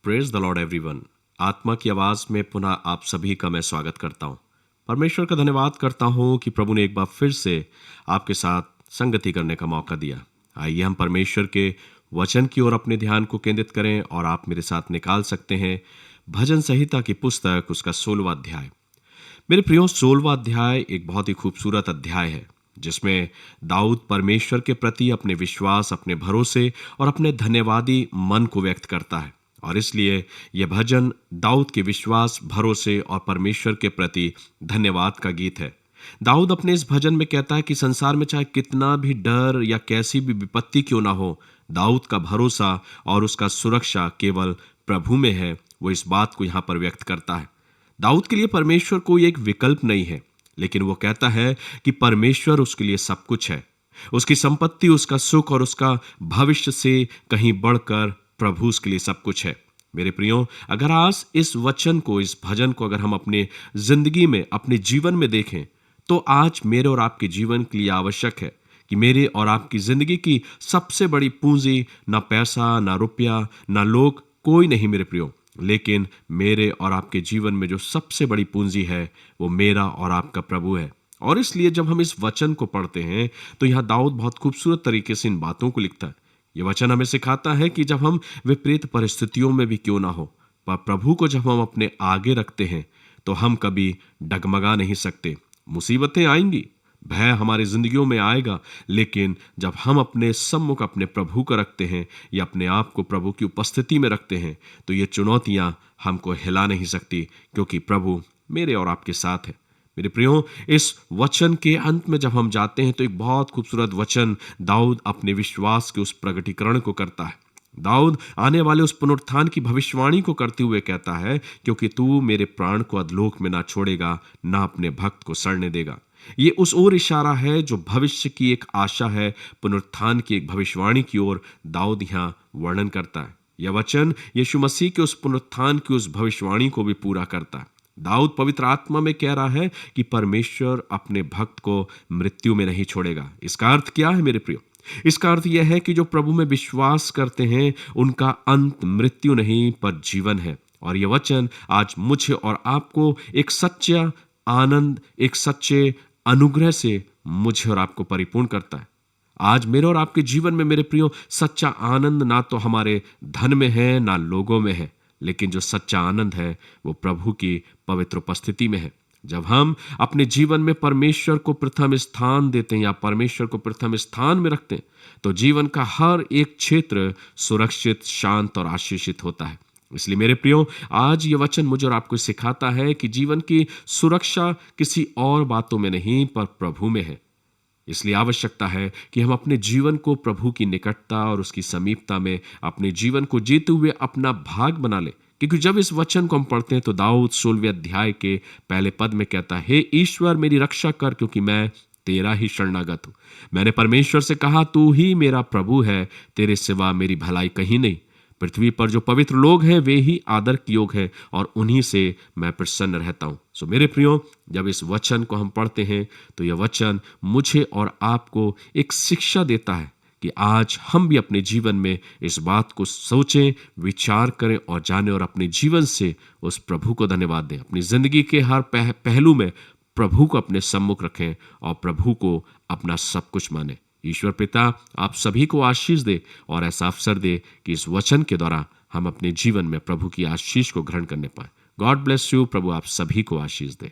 Praise the Lord everyone. आत्मा की आवाज में पुनः आप सभी का मैं स्वागत करता हूं। परमेश्वर का धन्यवाद करता हूं कि प्रभु ने एक बार फिर से आपके साथ संगति करने का मौका दिया। आइए हम परमेश्वर के वचन की ओर अपने ध्यान को केंद्रित करें और आप मेरे साथ निकाल सकते हैं भजन संहिता की पुस्तक उसका 16वां अध्याय। मेरे प्रियो, 16वां अध्याय एक बहुत ही खूबसूरत अध्याय है जिसमें दाऊद परमेश्वर के प्रति अपने विश्वास, अपने भरोसे और अपने धन्यवादी मन को व्यक्त करता है। और इसलिए यह भजन दाऊद के विश्वास, भरोसे और परमेश्वर के प्रति धन्यवाद का गीत है। दाऊद अपने इस भजन में कहता है कि संसार में चाहे कितना भी डर या कैसी भी विपत्ति क्यों ना हो, दाऊद का भरोसा और उसका सुरक्षा केवल प्रभु में है। वो इस बात को यहाँ पर व्यक्त करता है। दाऊद के लिए परमेश्वर कोई एक विकल्प नहीं है, लेकिन वो कहता है कि परमेश्वर उसके लिए सब कुछ है। उसकी संपत्ति, उसका सुख और उसका भविष्य से कहीं बढ़कर प्रभु उसके लिए सब कुछ है। मेरे प्रियो, अगर आज इस वचन को, इस भजन को अगर हम अपने जिंदगी में, अपने जीवन में देखें, तो आज मेरे और आपके जीवन के लिए आवश्यक है कि मेरे और आपकी जिंदगी की सबसे बड़ी पूंजी ना पैसा, ना रुपया, ना लोग, कोई नहीं मेरे प्रियो, लेकिन मेरे और आपके जीवन में जो सबसे बड़ी पूंजी है वो मेरा और आपका प्रभु है। और इसलिए जब हम इस वचन को पढ़ते हैं तो यहाँ दाऊद बहुत खूबसूरत तरीके से इन बातों को लिखता है। ये वचन हमें सिखाता है कि जब हम विपरीत परिस्थितियों में भी क्यों ना हो, पर प्रभु को जब हम अपने आगे रखते हैं तो हम कभी डगमगा नहीं सकते। मुसीबतें आएंगी, भय हमारी जिंदगियों में आएगा, लेकिन जब हम अपने सम्मुख अपने प्रभु को रखते हैं या अपने आप को प्रभु की उपस्थिति में रखते हैं तो ये चुनौतियां हमको हिला नहीं सकती, क्योंकि प्रभु मेरे और आपके साथ है। मेरे प्रियो, इस वचन के अंत में जब हम जाते हैं तो एक बहुत खूबसूरत वचन दाऊद अपने विश्वास के उस प्रगटीकरण को करता है। दाऊद आने वाले उस पुनरुत्थान की भविष्यवाणी को करते हुए कहता है, क्योंकि तू मेरे प्राण को अधलोक में ना छोड़ेगा, ना अपने भक्त को सड़ने देगा। ये उस ओर इशारा है जो भविष्य की एक आशा है, पुनरुत्थान की एक भविष्यवाणी की ओर दाऊद यहाँ वर्णन करता है। यह वचन यीशु मसीह के उस पुनरुत्थान की उस भविष्यवाणी को भी पूरा करता है। दाऊद पवित्र आत्मा में कह रहा है कि परमेश्वर अपने भक्त को मृत्यु में नहीं छोड़ेगा। इसका अर्थ क्या है मेरे प्रियो? इसका अर्थ यह है कि जो प्रभु में विश्वास करते हैं उनका अंत मृत्यु नहीं पर जीवन है। और यह वचन आज मुझे और आपको एक सच्चा आनंद, एक सच्चे अनुग्रह से मुझे और आपको परिपूर्ण करता है। आज मेरे और आपके जीवन में मेरे प्रियो, सच्चा आनंद ना तो हमारे धन में है, ना लोगों में है, लेकिन जो सच्चा आनंद है वो प्रभु की पवित्र उपस्थिति में है। जब हम अपने जीवन में परमेश्वर को प्रथम स्थान देते हैं या परमेश्वर को प्रथम स्थान में रखते हैं तो जीवन का हर एक क्षेत्र सुरक्षित, शांत और आशीषित होता है। इसलिए मेरे प्रियो, आज ये वचन मुझे और आपको सिखाता है कि जीवन की सुरक्षा किसी और बातों में नहीं पर प्रभु में है। इसलिए आवश्यकता है कि हम अपने जीवन को प्रभु की निकटता और उसकी समीपता में अपने जीवन को जीते हुए अपना भाग बना ले। क्योंकि जब इस वचन को हम पढ़ते हैं तो दाऊद 16वें अध्याय के पहले पद में कहता है, हे ईश्वर मेरी रक्षा कर, क्योंकि मैं तेरा ही शरणागत हूं। मैंने परमेश्वर से कहा, तू ही मेरा प्रभु है, तेरे सिवा मेरी भलाई कहीं नहीं। पृथ्वी पर जो पवित्र लोग हैं वे ही आदर के योग हैं और उन्हीं से मैं प्रसन्न रहता हूं। सो मेरे प्रियो, जब इस वचन को हम पढ़ते हैं तो यह वचन मुझे और आपको एक शिक्षा देता है कि आज हम भी अपने जीवन में इस बात को सोचें, विचार करें और जानें और अपने जीवन से उस प्रभु को धन्यवाद दें। अपनी जिंदगी के हर पहलू में प्रभु को अपने सम्मुख रखें और प्रभु को अपना सब कुछ माने। ईश्वर पिता आप सभी को आशीष दे और ऐसा अवसर दे कि इस वचन के द्वारा हम अपने जीवन में प्रभु की आशीष को ग्रहण करने पाए। God bless you. प्रभु आप सभी को आशीष दे।